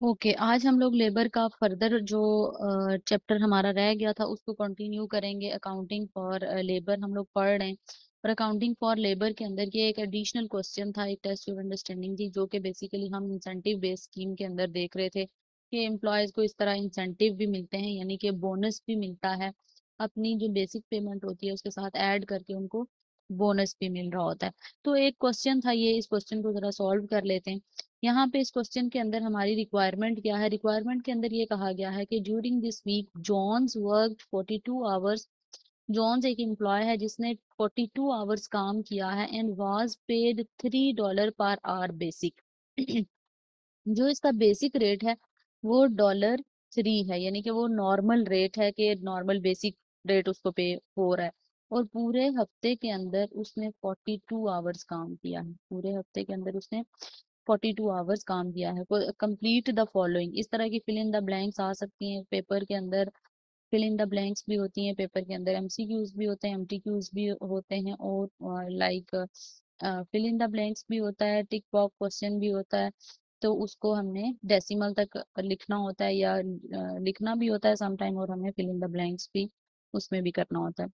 Okay, आज हम लोग लेबर का फर्दर जो चैप्टर हमारा रह गया था उसको कंटिन्यू करेंगे। अकाउंटिंग फॉर लेबर हम लोग पढ़ रहे हैं। और अकाउंटिंग फॉर लेबर के अंदर ये एक एडिशनल क्वेश्चन था, एक टेस्ट ऑफ अंडरस्टैंडिंग थी, जो कि बेसिकली हम इंसेंटिव बेस्ड स्कीम के अंदर देख रहे थे कि एम्प्लॉयज को इस तरह इंसेंटिव भी मिलते हैं, यानी कि बोनस भी मिलता है। अपनी जो बेसिक पेमेंट होती है उसके साथ ऐड करके उनको बोनस भी मिल रहा होता है। तो एक क्वेश्चन था ये, इस क्वेश्चन को जरा सॉल्व कर लेते हैं। यहाँ पे इस क्वेश्चन के अंदर हमारी रिक्वायरमेंट क्या है? रिक्वायरमेंट के अंदर ये कहा गया है कि during this week Jones worked 42 hours. Jones एक एम्प्लॉय है जिसने 42 आवर्स काम किया है and was paid $3 per hour basic. जो इसका बेसिक रेट है वो $3 है, यानी कि वो नॉर्मल रेट है कि नॉर्मल बेसिक रेट उसको पे हो रहा है। और पूरे हफ्ते के अंदर उसने 42 आवर्स काम किया है। पूरे हफ्ते के अंदर उसने 42 आवर्स काम किया है। कंप्लीट द फॉलोइंग, इस तरह की फिल इन द ब्लैंक्स आ सकती हैं पेपर के अंदर। फिल इन द ब्लैंक्स भी होती हैं पेपर के अंदर, एमसीक्यूज भी होते हैं, एमटीक्यूज भी होते हैं, और like fill in the blanks भी होता है, टिक बॉक्स क्वेश्चन भी होता है। तो उसको हमने डेसिमल तक लिखना होता है या लिखना भी होता है समटाइम, और हमें फिल इन द ब्लैंक्स भी उसमें भी करना होता है।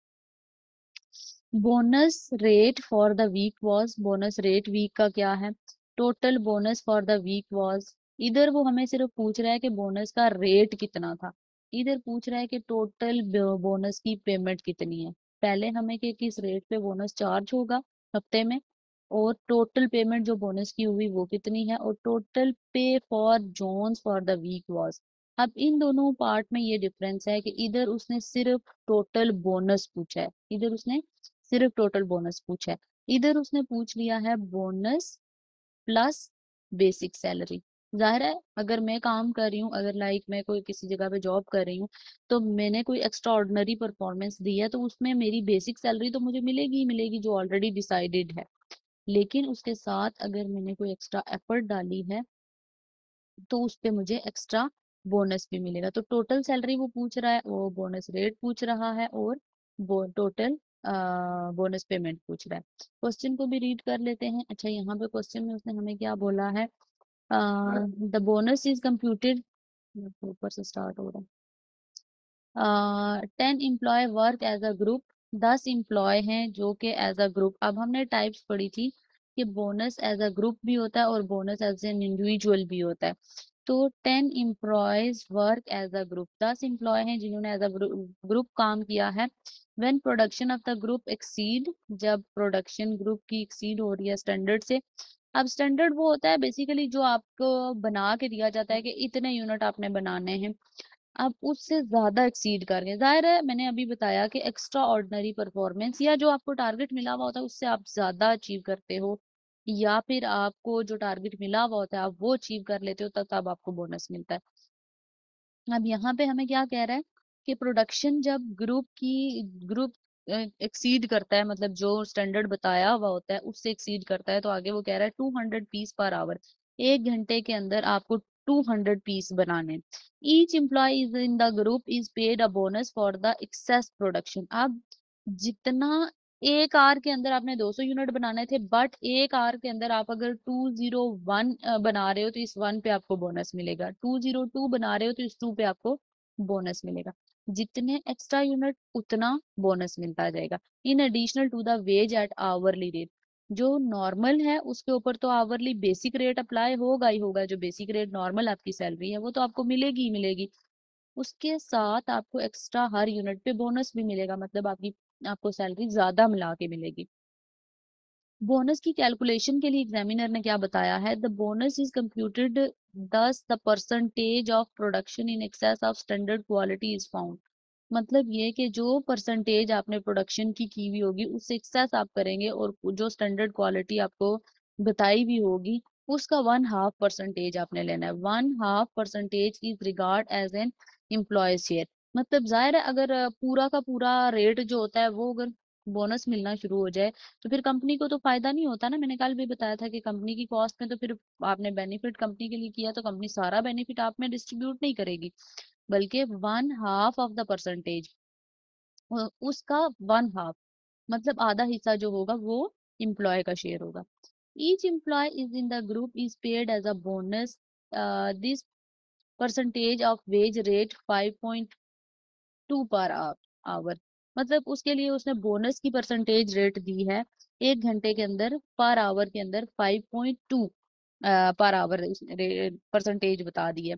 Bonus rate for the week was, bonus rate week का क्या है? Total bonus for the week was, इधर वो हमें सिर्फ पूछ रहा है कि बोनस का रेट कितना था, इधर पूछ रहा है कि टोटल बोनस की पेमेंट कितनी है। पहले हमें कि किस रेट पे बोनस चार्ज होगा हफ्ते में, और टोटल पेमेंट जो बोनस की हुई वो कितनी है, और total pay for Jones for the week was. अब इन दोनों पार्ट में ये डिफरेंस है कि इधर उसने सिर्फ टोटल बोनस पूछा है, इधर उसने सिर्फ टोटल बोनस पूछा है। इधर उसने पूछ लिया है बोनस प्लस बेसिक सैलरी। जाहिर है अगर मैं काम कर रही हूँ, अगर लाइक मैं कोई किसी जगह पे जॉब कर रही हूँ, तो मैंने कोई एक्स्ट्रा ऑर्डिनरी परफॉर्मेंस दी है, तो उसमें मेरी बेसिक सैलरी तो मुझे मिलेगी ही मिलेगी जो ऑलरेडी डिसाइडेड है। लेकिन उसके साथ अगर मैंने कोई एक्स्ट्रा एफर्ट डाली है तो उस पे मुझे एक्स्ट्रा बोनस भी मिलेगा। तो टोटल सैलरी वो पूछ रहा है, वो बोनस रेट पूछ रहा है, और टोटल बोनस पेमेंट पूछ रहा है। क्वेश्चन को भी रीड कर लेते हैं। अच्छा, यहाँ पे क्वेश्चन में उसने हमें क्या बोला है? द बोनस इज कंप्यूटेड, ऊपर से स्टार्ट हो रहा है। 10 employee work as a group, 10 employee हैं जो कि एज अ ग्रुप। अब हमने टाइप्स पढ़ी थी कि बोनस एज अ ग्रुप भी होता है और बोनस एज एन इंडिविजुअल भी होता है। तो 10 employees work as a group, 10 employee हैं जिन्होंने एज अ ग्रुप काम किया है। When production of the group exceed, जब प्रोडक्शन ग्रुप की एक्सीड हो रही है स्टैंडर्ड से। अब स्टैंडर्ड वो होता है बेसिकली जो आपको बना के दिया जाता है कि इतने यूनिट आपने बनाने हैं। आप उससे ज्यादा एक्सीड कर गए, जाहिर है मैंने अभी बताया कि एक्स्ट्रा ऑर्डिनरी परफॉर्मेंस या जो आपको टारगेट मिला हुआ होता है उससे आप ज्यादा अचीव करते हो, या फिर आपको जो टारगेट मिला हुआ होता है आप वो अचीव कर लेते हो, तब आपको बोनस मिलता है। अब यहाँ पे हमें क्या कह रहा है कि प्रोडक्शन जब ग्रुप एक्सीड करता है, मतलब जो स्टैंडर्ड बताया हुआ होता है उससे एक्सीड करता है, तो आगे वो कह रहा है 200 पीस पर आवर, 1 घंटे के अंदर आपको 200 पीस बनाने। Each employee is in the group is paid a bonus for the excess production. अब जितना एक आवर के अंदर आपने 200 यूनिट बनाने थे, बट एक आवर के अंदर आप अगर 201 बना रहे हो तो इस 1 पे आपको बोनस मिलेगा, 202 बना रहे हो तो इस 2 पे आपको बोनस मिलेगा। जितने एक्स्ट्रा यूनिट उतना बोनस मिलता जाएगा, in additional to the wage at hourly rate. जो नॉर्मल है उसके ऊपर तो आवरली बेसिक रेट अप्लाई होगा ही होगा, जो बेसिक रेट नॉर्मल आपकी सैलरी है वो तो आपको मिलेगी ही मिलेगी। उसके साथ आपको एक्स्ट्रा हर यूनिट पे बोनस भी मिलेगा, मतलब आपको सैलरी ज्यादा मिला के मिलेगी। बोनस की कैलकुलेशन के लिए एग्जामिनर ने क्या बताया है? द बोनस इज कंप्यूटेड, दस the percentage of production in excess of standard quality is found. मतलब ये कि जो परसेंटेज आपने प्रोडक्शन की हुई होगी उससे एक्सेस आप करेंगे, और जो स्टैंडर्ड क्वालिटी आपको बताई भी होगी उसका 1/2 परसेंटेज आपने लेना है। 1/2 percentage is regard as an employee share. मतलब जाहिर है अगर पूरा का पूरा रेट जो होता है वो अगर बोनस मिलना शुरू हो जाए तो फिर कंपनी को तो फायदा नहीं होता ना। मैंने कल भी बताया था कि कंपनी की कॉस्ट में तो फिर आपने बेनिफिट कंपनी के लिए किया तो कंपनी सारा बेनिफिट आप में डिस्ट्रीब्यूट नहीं करेगी, बल्कि 1/2 ऑफ द परसेंटेज, उसका 1/2 मतलब आधा हिस्सा जो होगा वो एम्प्लॉय का शेयर होगा। Each employee is in the group is paid as a bonus, this percentage of wage rate 5.2 per our, मतलब उसके लिए उसने बोनस की परसेंटेज रेट दी है 1 घंटे के अंदर, पर आवर के अंदर 5.2 पर आवर परसेंटेज बता दी है।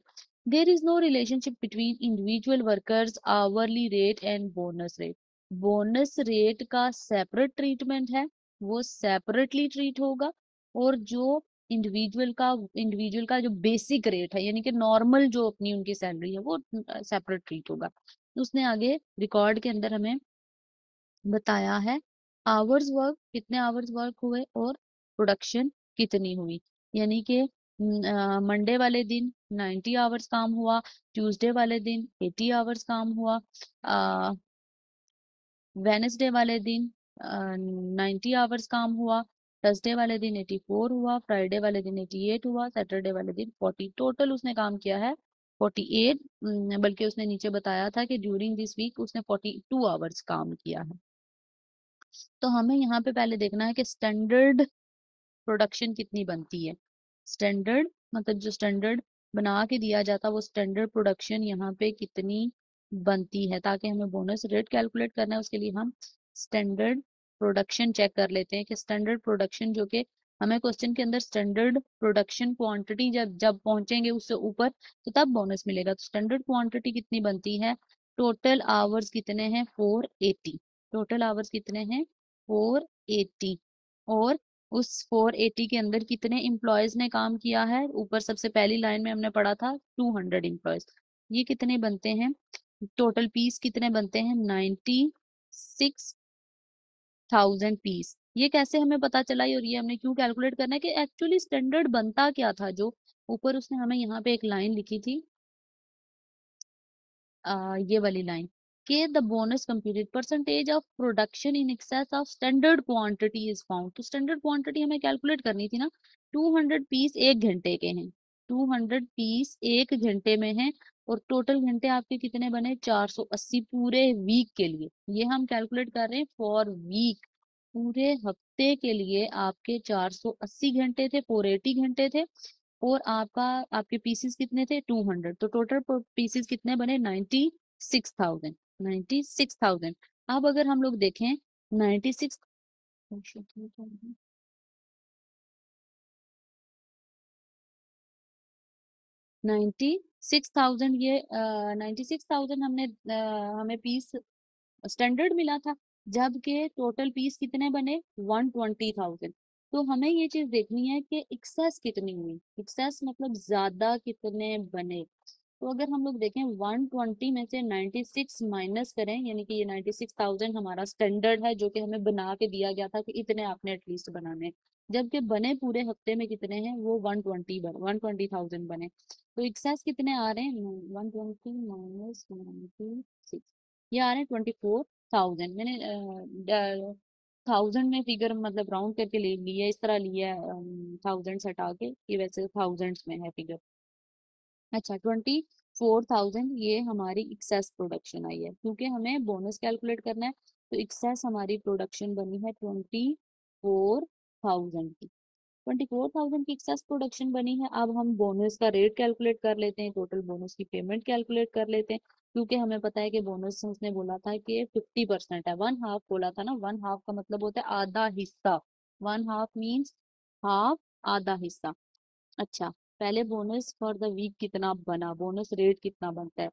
There is no relationship between individual workers hourly rate and bonus rate. Bonus rate का सेपरेट ट्रीटमेंट है, वो सेपरेटली ट्रीट होगा, और जो इंडिविजुअल का जो बेसिक रेट है यानी कि नॉर्मल जो अपनी उनकी सैलरी है वो सेपरेट ट्रीट होगा। उसने आगे रिकॉर्ड के अंदर हमें बताया है आवर्स वर्क, कितने आवर्स वर्क हुए और प्रोडक्शन कितनी हुई, यानी कि मंडे वाले दिन 90 आवर्स काम हुआ, ट्यूसडे वाले दिन 80 आवर्स काम हुआ, वेनेसडे वाले दिन 90 आवर्स काम हुआ, थर्सडे वाले दिन 84 हुआ, फ्राइडे वाले दिन 88 हुआ, सैटरडे वाले दिन 40। टोटल उसने काम किया है 48। बल्कि उसने नीचे बताया था कि ड्यूरिंग दिस वीक उसने 42 आवर्स काम किया है। तो हमें यहाँ पे पहले देखना है कि स्टैंडर्ड प्रोडक्शन कितनी बनती है। स्टैंडर्ड मतलब जो स्टैंडर्ड बना के दिया जाता है वो स्टैंडर्ड प्रोडक्शन यहाँ पे कितनी बनती है, ताकि हमें बोनस रेट कैलकुलेट करना है उसके लिए हम स्टैंडर्ड प्रोडक्शन चेक कर लेते हैं कि स्टैंडर्ड प्रोडक्शन जो कि हमें क्वेश्चन के अंदर स्टैंडर्ड प्रोडक्शन क्वांटिटी जब जब पहुंचेंगे उससे ऊपर तो तब बोनस मिलेगा। तो स्टैंडर्ड क्वांटिटी कितनी बनती है, टोटल आवर्स कितने हैं 480, टोटल आवर्स कितने हैं 480, और उस 480 के अंदर कितने एम्प्लॉयज ने काम किया है, ऊपर सबसे पहली लाइन में हमने पढ़ा था 200 एम्प्लॉयज। ये कितने बनते हैं, टोटल पीस कितने बनते हैं 96,000 पीस। ये कैसे हमें पता चला और ये हमने क्यों कैलकुलेट करना है कि एक्चुअली स्टैंडर्ड बनता क्या था, जो ऊपर उसने हमें यहाँ पे एक लाइन लिखी थी, ये वाली लाइन के the bonus computed percentage of production in excess of standard quantity is found. तो स्टैंडर्ड क्वांटिटी हमें कैलकुलेट करनी थी ना, 200 पीस 1 घंटे के हैं, 200 पीस 1 घंटे में हैं, और टोटल घंटे आपके कितने बने 480 पूरे वीक के लिए। ये हम कैलकुलेट कर रहे हैं फॉर वीक, पूरे हफ्ते के लिए आपके 480 घंटे थे, 480 घंटे थे, और आपके पीसीस कितने थे 200, तो टोटल पीसीस कितने बने 96,000, 96,000। अब अगर हम लोग देखें 96, 96,000, ये 96,000 हमने हमें पीस स्टैंडर्ड मिला था, जबकि टोटल पीस कितने बने 120,000। तो हमें ये चीज देखनी है कि एक्सेस कितनी हुई, एक्सेस मतलब ज्यादा कितने बने। तो अगर हम लोग देखें 120 में से 96 माइनस करें, यानी कि ये 96,000 हमारा स्टैंडर्ड है जो कि हमें बना के दिया गया था कि इतने आपने एटलीस्ट बनाने हैं। जबकि बने पूरे हफ्ते में कितने हैं वो 120,000 बने। तो एक्सेस कितने आ रहे हैं 120 माइनस 96, ये आ रहे हैं 24,000। मैंने 1000 में फिगर मतलब राउंड करके ले लिया, इस तरह लिया 1000 हटा के, ये वैसे थाउजेंड्स में है फिगर। अच्छा 24,000 ये हमारी एक्सेस प्रोडक्शन आई है, क्योंकि हमें बोनस कैलकुलेट करना है। तो एक्सेस हमारी प्रोडक्शन बनी है 24,000 की, 24,000 की एक्सेस प्रोडक्शन बनी है। अब हम बोनस का रेट कैलकुलेट कर लेते हैं, टोटल बोनस की पेमेंट कैलकुलेट कर लेते हैं, क्योंकि हमें पता है कि बोनस उसने बोला था कि 50% है, 1/2 बोला था ना, 1/2 का मतलब होता है आधा हिस्सा, 1/2 मीन्स हाफ, आधा हिस्सा। अच्छा पहले बोनस फॉर द वीक कितना बना, बोनस रेट कितना बनता है,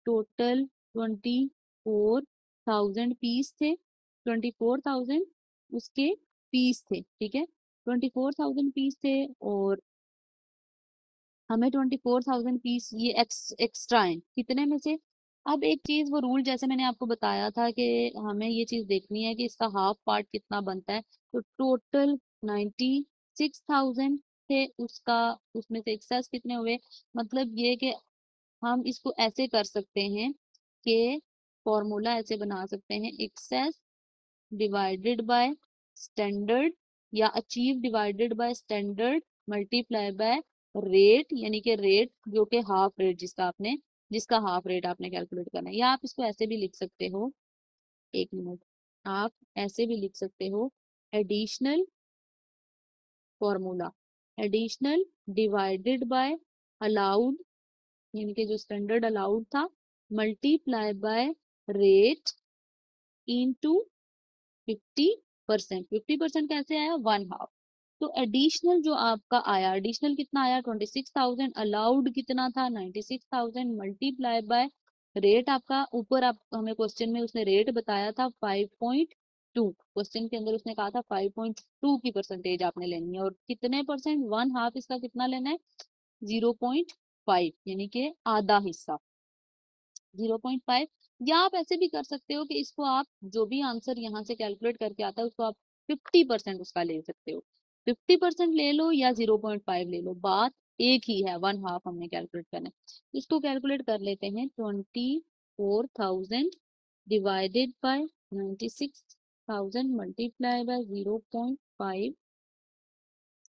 टोटल 24,000 पीस थे, 24,000 उसके पीस थे, ठीक है 24,000 पीस थे, और हमें 24,000 पीस ये एक्स्ट्रा है कितने में से। अब एक चीज वो रूल जैसे मैंने आपको बताया था कि हमें ये चीज देखनी है कि इसका हाफ पार्ट कितना बनता है। तो टोटल 96,000 थे, उसका उसमें से एक्सेस कितने हुए, मतलब ये कि हम इसको ऐसे कर सकते हैं कि फॉर्मूला ऐसे बना सकते हैं, एक्सेस डिवाइडेड बाय स्टैंडर्ड, या achieve divided by standard multiply by rate, यानी कि रेट जो कि हाफ रेट जिसका हाफ रेट आपने कैलकुलेट करना है। या आप इसको ऐसे भी लिख सकते हो, 1 मिनट, आप ऐसे भी लिख सकते हो, additional formula, additional divided by allowed यानी कि जो स्टैंडर्ड अलाउड था मल्टीप्लाई बाय रेट इनटू 50%। 50% कैसे आया, 1/2। तो एडिशनल जो आपका आया, एडिशनल कितना आया, 26,000। अलाउड कितना था, 96,000 मल्टीप्लाई बाय रेट आपका ऊपर, आप हमें क्वेश्चन में उसने रेट बताया था 5.2। क्वेश्चन के अंदर उसने कहा था 5.2 की परसेंटेज आपने लेनी है, और कितने परसेंट, 1/2 इसका कितना लेना है, 0.5, यानी कि आधा हिस्सा 0.5। या आप ऐसे भी कर सकते हो कि इसको आप जो भी आंसर यहाँ से कैलकुलेट करके आता है उसको आप 50% उसका ले सकते हो। 50% ले लो या 0.5 ले लो, बात एक ही है, 1/2 हमने कैलकुलेट करना है। इसको कैलकुलेट कर लेते हैं। 24,000 divided by 96,000 multiply by 0.5,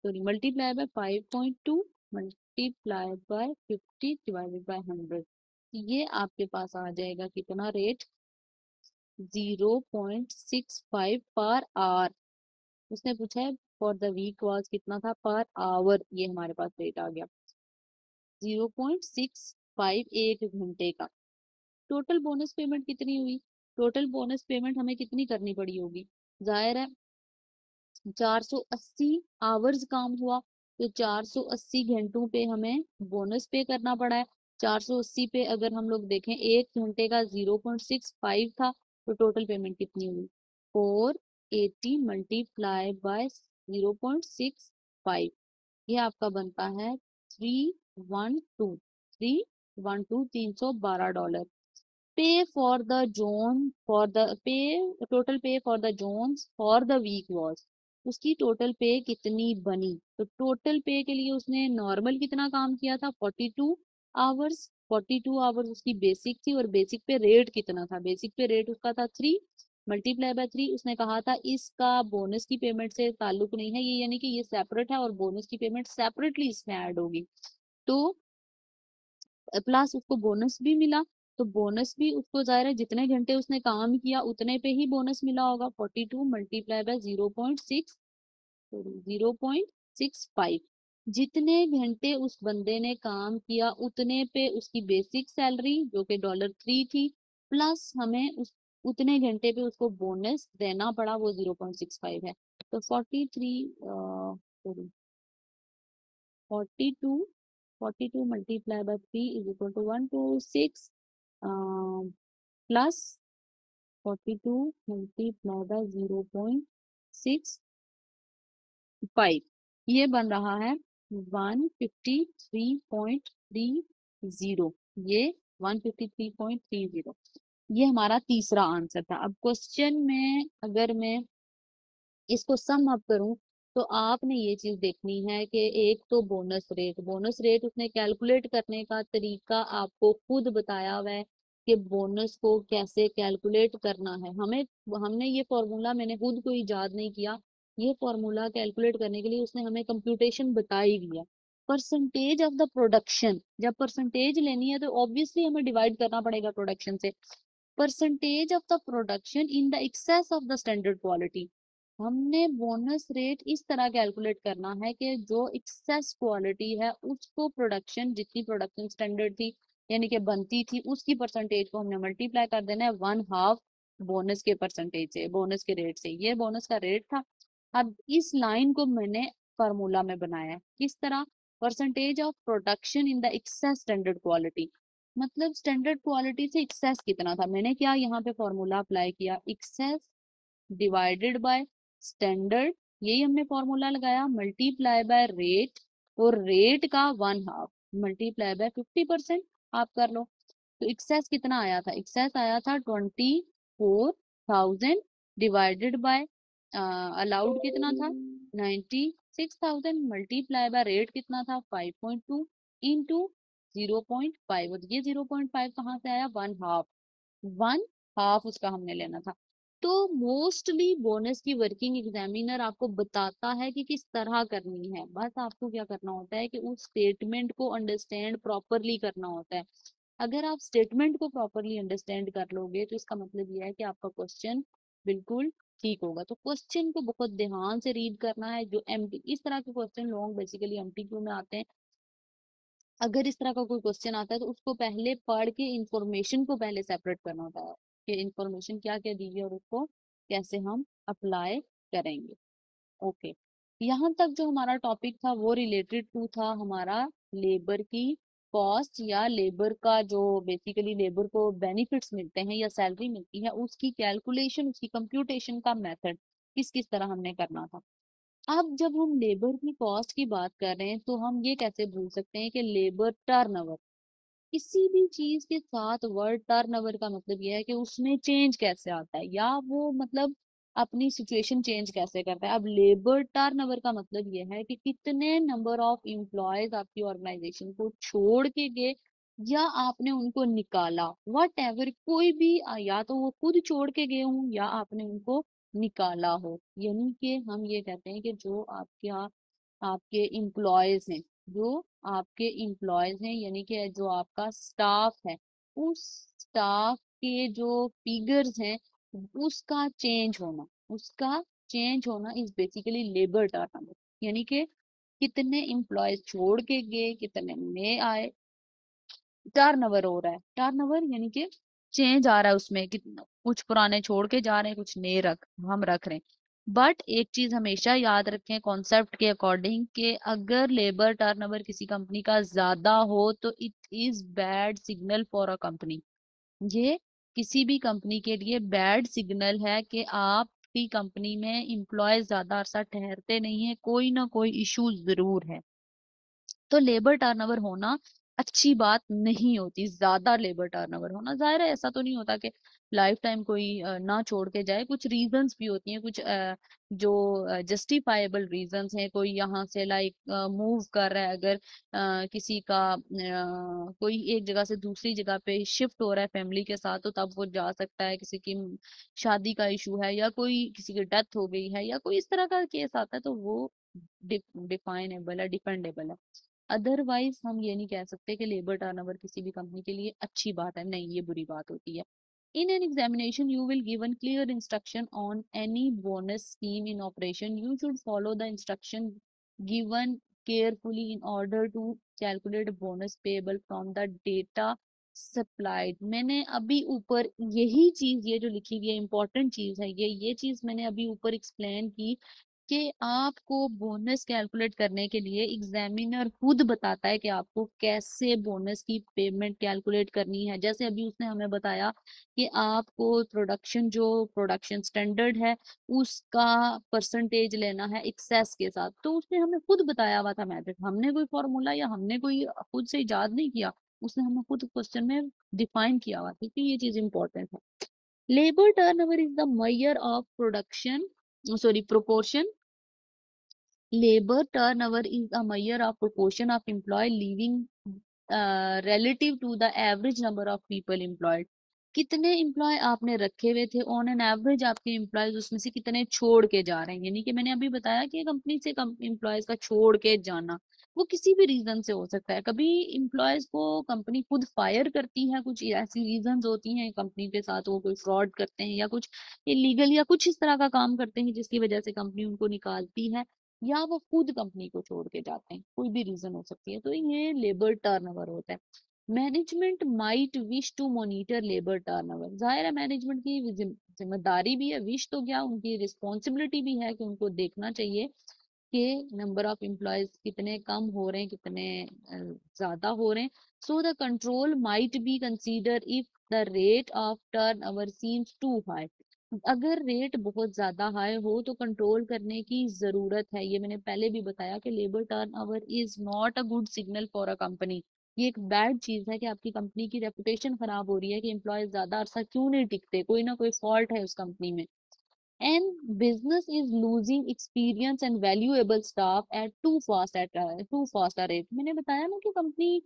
sorry multiply by 5.2 multiply by 50 divided by 100। ये आपके पास आ जाएगा कितना रेट, 0.65 पर आवर। उसने पूछा है फॉर द वीक वॉज कितना था पर आवर, ये हमारे पास रेट आ गया 0.65 एक घंटे का। टोटल बोनस पेमेंट कितनी हुई, टोटल बोनस पेमेंट हमें कितनी करनी पड़ी होगी, जाहिर है 480 आवर्स काम हुआ, तो 480 घंटों पे हमें बोनस पे करना पड़ा है। 480 पे अगर हम लोग देखें, एक घंटे का 0.65 था, तो टोटल पेमेंट कितनी हुई, 480 मल्टीप्लाई बाय 0.65, ये आपका बनता है 312 $312। Pay for the John for the pay total pay for the Johns for the week was, उसकी टोटल पे कितनी बनी। तो टोटल पे के लिए उसने नॉर्मल कितना काम किया था, 42 आवर्स। 42 आवर्स उसकी बेसिक थी, और बेसिक पे रेट कितना था, बेसिक पे रेट उसका था 3 मल्टीप्लाई बाय 3। उसने कहा था इसका बोनस की पेमेंट से ताल्लुक नहीं है ये, यानी कि ये सेपरेट है और बोनस की पेमेंट सेपरेटली इसमें ऐड होगी। तो प्लस उसको बोनस भी मिला, तो बोनस भी उसको जाहिर है जितने घंटे उसने काम किया उतने पे ही बोनस मिला होगा। 42 मल्टीप्लाई बाय 0.65, जितने घंटे उस बंदे ने काम किया उतने पे उसकी बेसिक सैलरी जो कि $3 थी, प्लस हमें उस उतने घंटे पे उसको बोनस देना पड़ा, वो 0.65 है। तो 42 42 multiply by 3 is equal to 126 plus 42 multiply by 0.65, ये बन रहा है 153.30। ये 153.30, ये हमारा तीसरा आंसर था। अब क्वेश्चन में अगर मैं इसको सम अप करूं, तो आपने ये चीज देखनी है कि एक तो बोनस रेट उसने कैलकुलेट करने का तरीका आपको खुद बताया हुआ है कि बोनस को कैसे कैलकुलेट करना है। हमें हमने ये फॉर्मूला मैंने खुद को इजाद नहीं किया, ये फॉर्मूला कैलकुलेट करने के लिए उसने हमें कंप्यूटेशन बताई भी है। परसेंटेज ऑफ द प्रोडक्शन, जब परसेंटेज लेनी है तो ऑब्वियसली हमें डिवाइड करना पड़ेगा प्रोडक्शन से। Percentage of the production in the excess of the standard quality, हमने बोनस रेट इस तरह कैलकुलेट करना है कि जो एक्सेस क्वालिटी है उसको प्रोडक्शन, जितनी प्रोडक्शन स्टैंडर्ड थी यानी कि बनती थी, उसकी परसेंटेज को हमने मल्टीप्लाई कर देना है 1/2 बोनस के परसेंटेज से, बोनस के रेट से। ये बोनस का रेट था। अब इस लाइन को मैंने फार्मूला में बनाया है, किस तरह, percentage of production in the excess standard quality, मतलब स्टैंडर्ड क्वालिटी से एक्सेस कितना था। मैंने क्या यहाँ पे फॉर्मूला अप्लाई किया, एक्सेस डिवाइडेड बाय स्टैंडर्ड, यही हमने फॉर्मूला लगाया, मल्टीप्लाई बाय रेट, और रेट का 1/2 मल्टीप्लाई बाय 50%, आप कर लो। तो एक्सेस कितना आया था, एक्सेस आया था 24,000 डिवाइडेड बाय अलाउड कितना था 96,000 मल्टीप्लाई बाय रेट कितना था 5.2 इंटू 0.5, और ये 0.5 कहाँ से आया, 1/2 उसका हमने लेना था। तो मोस्टली बोनस की वर्किंग एग्जामिनर आपको बताता है कि किस तरह करनी है, बस आपको क्या करना होता है कि उस स्टेटमेंट को अंडरस्टैंड प्रॉपरली करना होता है। अगर आप स्टेटमेंट को प्रॉपरली अंडरस्टैंड कर लोगे तो इसका मतलब यह है कि आपका क्वेश्चन बिल्कुल ठीक होगा। तो क्वेश्चन को बहुत ध्यान से रीड करना है। जो एमपी इस तरह के क्वेश्चन लॉन्ग बेसिकली एमपीक्यू में आते हैं, अगर इस तरह का कोई क्वेश्चन आता है तो उसको पहले पढ़ के इंफॉर्मेशन को पहले सेपरेट करना होता है कि इंफॉर्मेशन क्या क्या दी है और उसको कैसे हम अप्लाई करेंगे। ओके, यहाँ तक जो हमारा टॉपिक था वो रिलेटेड टू था हमारा लेबर की कॉस्ट या लेबर का जो बेसिकली लेबर को बेनिफिट्स मिलते हैं या सैलरी मिलती है उसकी कैलकुलेशन, उसकी कंप्यूटेशन का मेथड किस किस तरह हमने करना था। अब जब हम लेबर की कॉस्ट की बात कर रहे हैं तो हम ये कैसे भूल सकते हैं कि लेबर टर्नओवर, किसी भी चीज के साथ वर्ड टर्नओवर का मतलब यह है कि उसमें चेंज कैसे आता है या वो मतलब अपनी सिचुएशन चेंज कैसे करता है। अब लेबर टर्नओवर का मतलब यह है कि कितने नंबर ऑफ एम्प्लॉयज आपकी ऑर्गेनाइजेशन को छोड़ के गए या आपने उनको निकाला, वट एवर, कोई भी या तो वो खुद छोड़ के गए हों या आपने उनको निकाला हो। यानी कि हम ये कहते हैं कि जो आपके यहाँ आपके एम्प्लॉयज हैं, जो आपके एम्प्लॉयज हैं यानी कि जो आपका स्टाफ है, उस स्टाफ के जो फिगर्स हैं उसका चेंज होना, उसका चेंज होना इज बेसिकली लेबर टर्नओवर। यानी कि कितने एम्प्लॉयज छोड़ के गए, कितने नए आए, टर्नओवर हो रहा है। टर्नओवर यानी कि चेंज आ रहा है उसमें, कितना कुछ पुराने छोड़ के जा रहे हैं, कुछ नए हम रख रहे हैं। बट एक चीज हमेशा याद रखें कॉन्सेप्ट के अकॉर्डिंग कि अगर लेबर टर्नओवर किसी कंपनी का ज्यादा हो तो it is bad signal for a company. ये किसी भी कंपनी के लिए बैड सिग्नल है कि आपकी कंपनी में एम्प्लॉय ज्यादा अरसा ठहरते नहीं है, कोई ना कोई इशू जरूर है। तो लेबर टर्नओवर होना अच्छी बात नहीं होती, ज्यादा लेबर टर्नओवर होना। जाहिर है ऐसा तो नहीं होता कि लाइफ टाइम कोई ना छोड़ के जाए, कुछ रीजंस भी होती हैं, कुछ जो जस्टिफाइबल रीजंस हैं। कोई यहाँ से लाइक मूव कर रहा है, अगर किसी का कोई एक जगह से दूसरी जगह पे शिफ्ट हो रहा है फैमिली के साथ तो तब वो जा सकता है। किसी की शादी का इशू है या कोई किसी की डेथ हो गई है या कोई इस तरह का केस आता है तो वो डिफाइनेबल है, डिपेंडेबल है। अदरवाइज हम ये नहीं कह सकते कि लेबर टर्नओवर किसी भी कंपनी के लिए अच्छी बात है, नहीं, ये बुरी बात होती है। In an examination, you will given clear instruction on any bonus scheme in operation. You should follow the instruction given carefully in order to calculate bonus payable from the data supplied. मैंने अभी ऊपर यही चीज, ये जो लिखी गई important चीज है, ये चीज मैंने अभी ऊपर एक्सप्लेन की कि आपको बोनस कैलकुलेट करने के लिए एग्जामिनर खुद बताता है कि आपको कैसे बोनस की पेमेंट कैलकुलेट करनी है। जैसे अभी उसने हमें बताया कि आपको प्रोडक्शन, जो प्रोडक्शन स्टैंडर्ड है उसका परसेंटेज लेना है एक्सेस के साथ, तो उसने हमें खुद बताया हुआ था मेथड। हमने कोई फॉर्मूला या हमने कोई खुद से इजाद नहीं किया, उसने हमें खुद क्वेश्चन में डिफाइन किया हुआ था, क्योंकि ये चीज इंपॉर्टेंट है। Labour turnover is the measure of production, sorry, proportion. Labor turnover is a measure of proportion of employee leaving relative to the average number of people employed. कितने एम्प्लॉय आपने रखे हुए थे ऑन एन एवरेज, आपके employees उसमें से कितने छोड़ के जा रहे हैं। यानी कि मैंने अभी बताया कि कंपनी से एम्प्लॉयज का छोड़ के जाना वो किसी भी रीजन से हो सकता है। कभी एम्प्लॉयज को कंपनी खुद फायर करती है, कुछ ऐसी रीजन होती हैं कंपनी के साथ, वो कोई फ्रॉड करते हैं या कुछ इलीगल या कुछ इस तरह का काम करते हैं जिसकी वजह से कंपनी उनको निकालती है, या वो खुद कंपनी को छोड़ के जाते हैं, कोई भी रीजन हो सकती है। तो ये लेबर टर्नओवर होता है। Management might wish to monitor labour turnover, जाहिर है मैनेजमेंट की जिम्मेदारी भी है, विश तो क्या, उनकी रिस्पॉन्सिबिलिटी भी है कि उनको देखना चाहिए कि नंबर ऑफ एम्प्लॉयज कितने कम हो रहे हैं, कितने ज्यादा हो रहे हैं। So the control might be consider if the rate of turnover seems to high. अगर रेट बहुत ज्यादा हाई हो तो कंट्रोल करने की जरूरत है। ये मैंने पहले भी बताया कि labour turnover is not a good signal for a company. ये एक बैड चीज है कि आपकी कंपनी की रेपुटेशन खराब हो रही है कि एम्प्लॉय ज्यादा अरसा क्यों नहीं टिकते, कोई ना कोई फॉल्ट है उस कंपनी में। and business is losing experience and valuable staff at too fast a rate। मैंने बताया ना कि कंपनी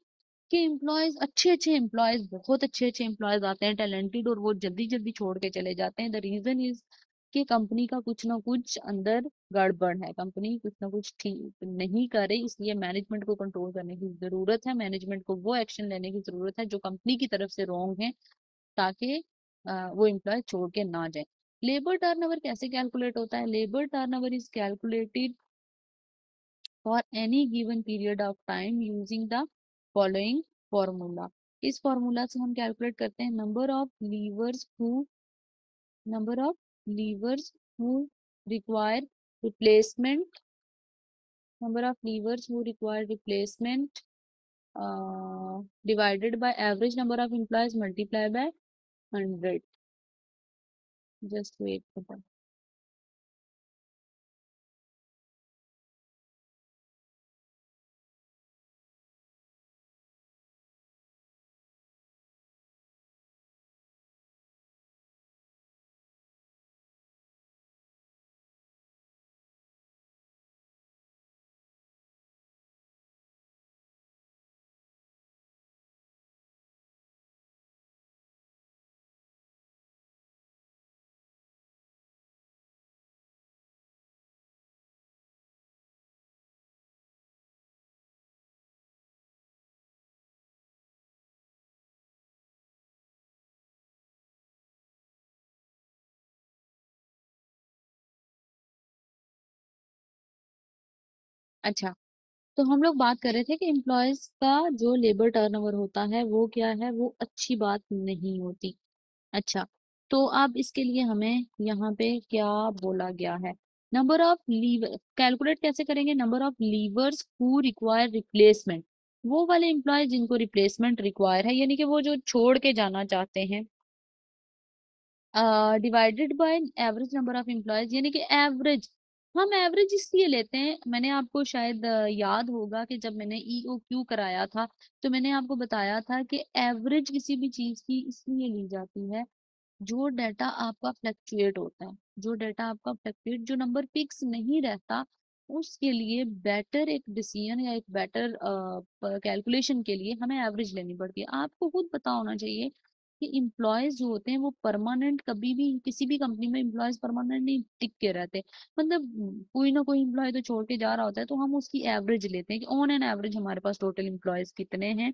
के एम्प्लॉयज, अच्छे एम्प्लॉयज, बहुत अच्छे एम्प्लॉयज आते हैं टैलेंटेड, और वो जल्दी जल्दी छोड़ के चले जाते हैं। द रीजन इज कि कंपनी का कुछ ना कुछ अंदर गड़बड़ है, कंपनी कुछ ना कुछ ठीक नहीं कर रही, इसलिए मैनेजमेंट को कंट्रोल करने की जरूरत है। मैनेजमेंट को वो एक्शन लेने की जरूरत है जो कंपनी की तरफ से रॉन्ग है, ताकि वो एम्प्लॉय छोड़ के ना जाए। लेबर टर्नओवर कैसे कैलकुलेट होता है? Labour turnover is calculated for any given period of time using the following formula. इस फॉर्मूला से हम कैलकुलेट करते हैं number of leavers who require replacement divided by average number of employees multiply by 100। Just wait for that. अच्छा, तो हम लोग बात कर रहे थे कि एम्प्लॉयज का जो लेबर टर्नओवर होता है वो क्या है, वो अच्छी बात नहीं होती। अच्छा, तो अब इसके लिए हमें यहाँ पे क्या बोला गया है, नंबर ऑफ लीवर कैलकुलेट कैसे करेंगे, number of leavers who require replacement, वो वाले एम्प्लॉय जिनको रिप्लेसमेंट रिक्वायर है, यानी कि वो जो छोड़ के जाना चाहते हैं, divided by average number of employees, यानी कि एवरेज। हम एवरेज इसलिए लेते हैं, मैंने आपको शायद याद होगा कि जब मैंने EOQ कराया था तो मैंने आपको बताया था कि एवरेज किसी भी चीज की इसलिए ली जाती है जो डाटा आपका फ्लक्चुएट होता है, जो डाटा आपका फ्लक्चुएट, जो नंबर फिक्स नहीं रहता, उसके लिए बेटर एक डिसीजन या एक बेटर कैलकुलेशन के लिए हमें एवरेज लेनी पड़ती है। आपको खुद पता होना चाहिए कि इम्प्लॉयज जो होते हैं वो परमानेंट, कभी भी किसी भी कंपनी में इम्प्लॉयज परमानेंट नहीं टिक के रहते। मतलब कोई ना कोई इम्प्लॉय तो छोड़ के जा रहा होता है, तो हम उसकी एवरेज लेते हैं कि ऑन एन एवरेज हमारे पास टोटल इम्प्लॉयज कितने हैं,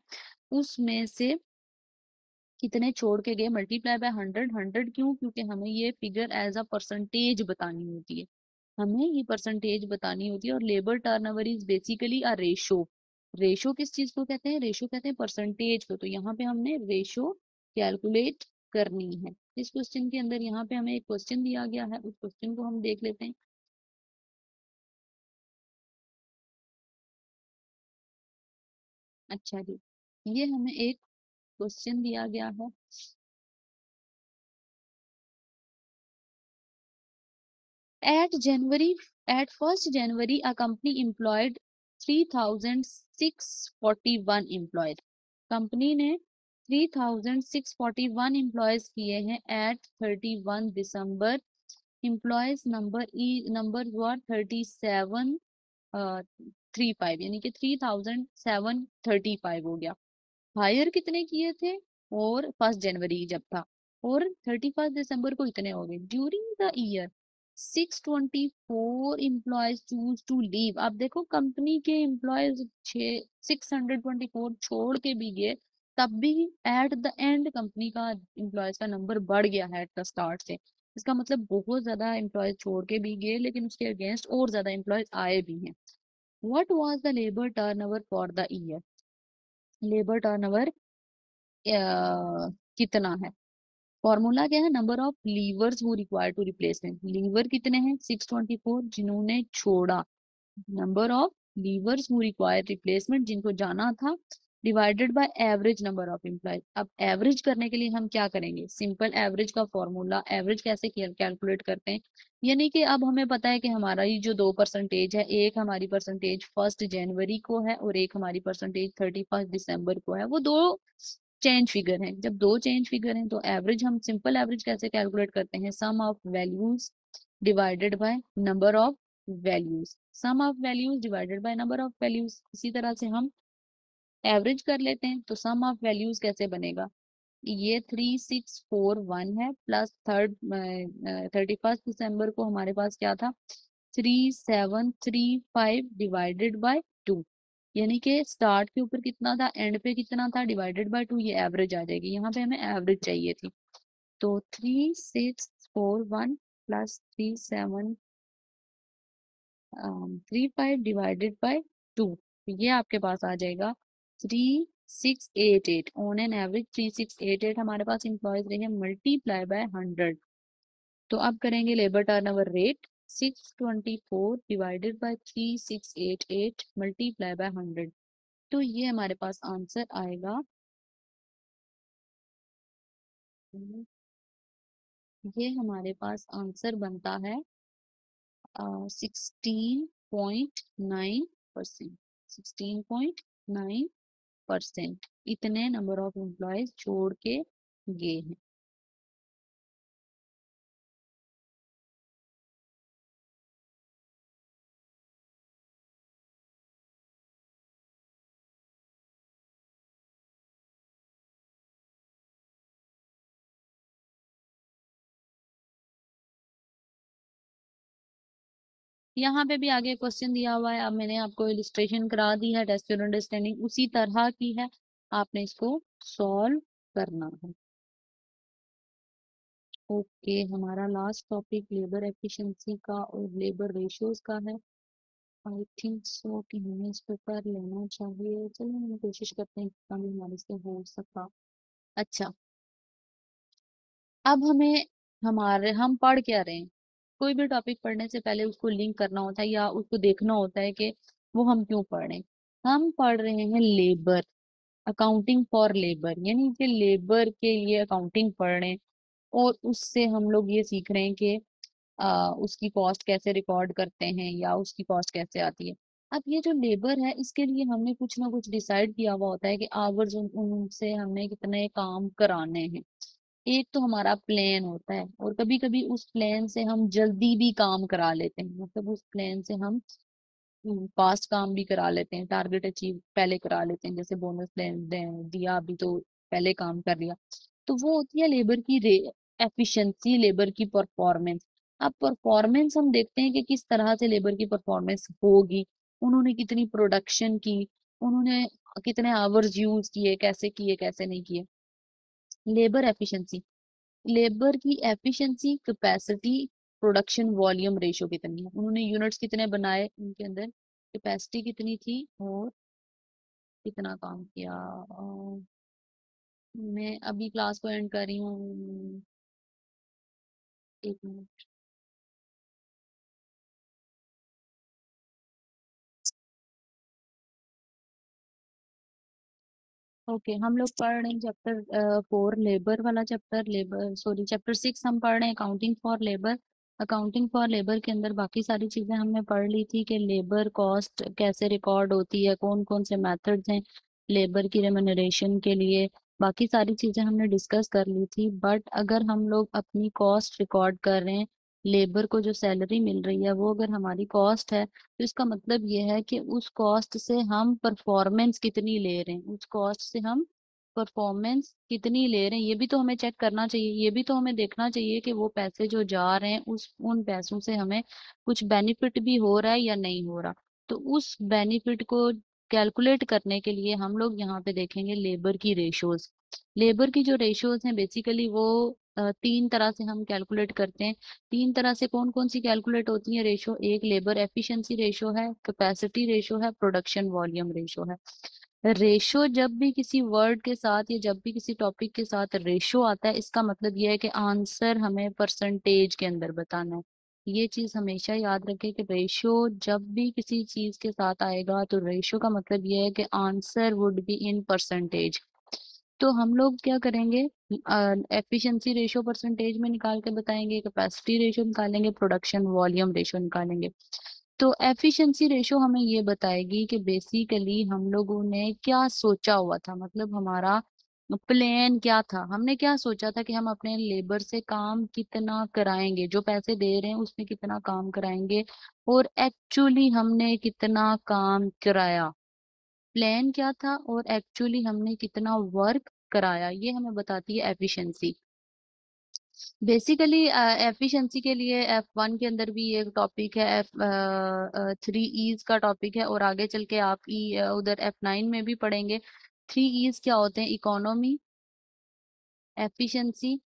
उसमें से कितने छोड़ के गए, मल्टीप्लाई बाय 100। क्यों? क्योंकि हमें ये फिगर एज अ परसेंटेज बतानी होती है, हमें ये परसेंटेज बतानी होती है। और labour turnover is basically a ratio. Ratio किस चीज को कहते हैं? रेशो कहते हैं परसेंटेज को। तो यहाँ पे हमने रेशो कैलकुलेट करनी है। इस क्वेश्चन के अंदर यहाँ पे हमें एक क्वेश्चन दिया गया है, उस क्वेश्चन को हम देख लेते हैं। अच्छा जी, ये हमें एक क्वेश्चन दिया गया है। At January, at 1st January, a company employed 3,641 employees. Company ने 3,641 एम्प्लॉयज किए हैं एट 31 दिसंबर। एम्प्लॉयज नंबर वर 3735, यानी कि 3,735 हो गया। हायर कितने किए थे? और 1 जनवरी जब था, और 31 दिसंबर को इतने हो गए। During the year 624 employees choose to leave. अब देखो, कंपनी के एम्प्लॉयज 624 छोड़ के भी गए, तब भी एट द एंड कंपनी का एम्प्लॉयज का नंबर बढ़ गया है एट द स्टार्ट से। इसका मतलब बहुत ज्यादा एम्प्लॉयज छोड़ के भी गए, लेकिन उसके अगेंस्ट और ज्यादा एम्प्लॉयज आए भी हैं। What was the labour turnover for the year? Labour turnover कितना है? फॉर्मूला क्या है? Number of leavers who require to replacement. Leaver कितने हैं? 624 जिन्होंने छोड़ा। Number of leavers who require replacement, जिनको जाना था, divided by average number of employees. अब एवरेज करने के लिए हम क्या करेंगे? सिंपल एवरेज का फॉर्मूला, एवरेज कैसे कैलकुलेट करते हैं, यानी कि अब हमें पता है कि हमारा ये जो दो परसेंटेज है, एक हमारी परसेंटेज 1 जनवरी को है और एक हमारी परसेंटेज 31 दिसंबर को है, वो दो चेंज फिगर हैं। जब दो चेंज फिगर हैं तो एवरेज, हम सिंपल एवरेज कैसे कैलकुलेट करते हैं? Sum of values divided by number of values, sum of values divided by number of values. इसी तरह से हम एवरेज कर लेते हैं, तो सम ऑफ वैल्यूज कैसे बनेगा? ये 3641 है, प्लस 31 दिसंबर को हमारे पास क्या था? 3735 डिवाइडेड बाय 2, यानी कि स्टार्ट के ऊपर कितना था, एंड पे कितना था, डिवाइडेड बाय 2, ये एवरेज आ जाएगी। यहाँ पे हमें एवरेज चाहिए थी, तो 3641 प्लस 3735 डिवाइडेड बाय 2, ये आपके पास आ जाएगा 688 ऑन एन एवरेज 3688 हमारे पास इंप्लॉयज रहे, मल्टीप्लाई बाय 100। तो अब करेंगे labour turnover rate, 624 divided by 3688 multiply by 100। तो ये हमारे पास आंसर आएगा, ये हमारे पास आंसर बनता है 16.9%। 16.9% इतने नंबर ऑफ एम्प्लॉयज जोड़ के गए हैं। यहाँ पे भी आगे क्वेश्चन दिया हुआ है, अब मैंने आपको इलिस्ट्रेशन करा दी है, टेस्ट योर अंडरस्टैंडिंग उसी तरह की है, आपने इसको सॉल्व करना है। ओके, हमारा लास्ट टॉपिक लेबर एफिशिएंसी का और लेबर रेशियोज का है। आई थिंक सो कि हमें इस पे कर लेना चाहिए, चलिए हम कोशिश करते हैं कितना भी हमारे से हो सका। अच्छा, अब हमें, हमारे हम पढ़ क्या रहे हैं, कोई भी टॉपिक पढ़ने से पहले उसको लिंक करना होता है या उसको देखना होता है कि वो हम क्यों पढ़ रहे हैं। हम पढ़ रहे हैं लेबर, अकाउंटिंग फॉर लेबर, यानी कि लेबर के लिए अकाउंटिंग पढ़ रहे हैं, और उससे हम लोग ये सीख रहे हैं कि उसकी कॉस्ट कैसे रिकॉर्ड करते हैं या उसकी कॉस्ट कैसे आती है। अब ये जो लेबर है, इसके लिए हमने कुछ ना कुछ डिसाइड किया हुआ होता है कि आवर्स उनसे हमने कितने काम कराने हैं। एक तो हमारा प्लान होता है, और कभी कभी उस प्लान से हम जल्दी भी काम करा लेते हैं, मतलब उस प्लान से हम फास्ट काम भी करा लेते हैं, टारगेट अचीव पहले करा लेते हैं, जैसे बोनस दिया अभी तो पहले काम कर लिया। तो वो होती है लेबर की एफिशिएंसी, लेबर की परफॉर्मेंस। अब परफॉर्मेंस हम देखते हैं कि किस तरह से लेबर की परफॉर्मेंस होगी, उन्होंने कितनी प्रोडक्शन की, उन्होंने कितने आवर्स यूज किए, कैसे किए कैसे नहीं किए। लेबर एफिशिएंसी, लेबर की efficiency, capacity, production volume ratio कितनी है, उन्होंने यूनिट्स कितने बनाए, उनके अंदर कैपेसिटी कितनी थी, और कितना काम किया। मैं अभी क्लास को एंड कर रही हूँ, 1 मिनट। ओके, हम लोग पढ़ रहे हैं चैप्टर 4 लेबर वाला चैप्टर, लेबर सॉरी चैप्टर 6 हम पढ़ रहे हैं accounting for labour. Accounting for labour के अंदर बाकी सारी चीजें हमने पढ़ ली थी कि लेबर कॉस्ट कैसे रिकॉर्ड होती है, कौन कौन से मेथड्स हैं लेबर की रेम्यूनरेशन के लिए, बाकी सारी चीजें हमने डिस्कस कर ली थी। बट अगर हम लोग अपनी कॉस्ट रिकॉर्ड कर रहे हैं, लेबर को जो सैलरी मिल रही है वो अगर हमारी कॉस्ट है, तो इसका मतलब ये है कि उस कॉस्ट से हम परफॉर्मेंस कितनी ले रहे हैं, उस कॉस्ट से हम परफॉर्मेंस कितनी ले रहे हैं, ये भी तो हमें चेक करना चाहिए, ये भी तो हमें देखना चाहिए कि वो पैसे जो जा रहे हैं उस उन पैसों से हमें कुछ बेनिफिट भी हो रहा है या नहीं हो रहा। तो उस बेनिफिट को कैलकुलेट करने के लिए हम लोग यहाँ पे देखेंगे लेबर की रेशोज। लेबर की जो रेशोज हैं बेसिकली वो 3 तरह से हम कैलकुलेट करते हैं। 3 तरह से कौन कौन सी कैलकुलेट होती है रेशो, एक लेबर एफिशिएंसी रेशो है, कैपेसिटी रेशो है, प्रोडक्शन वॉल्यूम रेशो है। रेशो जब भी किसी वर्ड के साथ या जब भी किसी टॉपिक के साथ रेशो आता है, इसका मतलब यह है कि आंसर हमें परसेंटेज के अंदर बताना है। ये चीज हमेशा याद रखें कि रेशो जब भी किसी चीज के साथ आएगा तो रेशो का मतलब यह है कि answer would be in percentage. तो हम लोग क्या करेंगे, एफिशिएंसी रेशो परसेंटेज में निकाल के बताएंगे, कैपेसिटी रेशो निकालेंगे, प्रोडक्शन वॉल्यूम रेशो निकालेंगे। तो एफिशिएंसी रेशो हमें ये बताएगी कि बेसिकली हम लोगों ने क्या सोचा हुआ था, मतलब हमारा प्लान क्या था, हमने क्या सोचा था कि हम अपने लेबर से काम कितना कराएंगे, जो पैसे दे रहे हैं उसमें कितना काम कराएंगे, और एक्चुअली हमने कितना काम कराया। प्लान क्या था और एक्चुअली हमने कितना वर्क कराया, ये हमें बताती है एफिशिएंसी। बेसिकली एफिशिएंसी के लिए F1 के अंदर भी एक टॉपिक है, F3 ईज का टॉपिक है, और आगे चल के आप उधर F9 में भी पढ़ेंगे। 3 ईज क्या होते हैं, इकोनॉमी, एफिशिएंसी,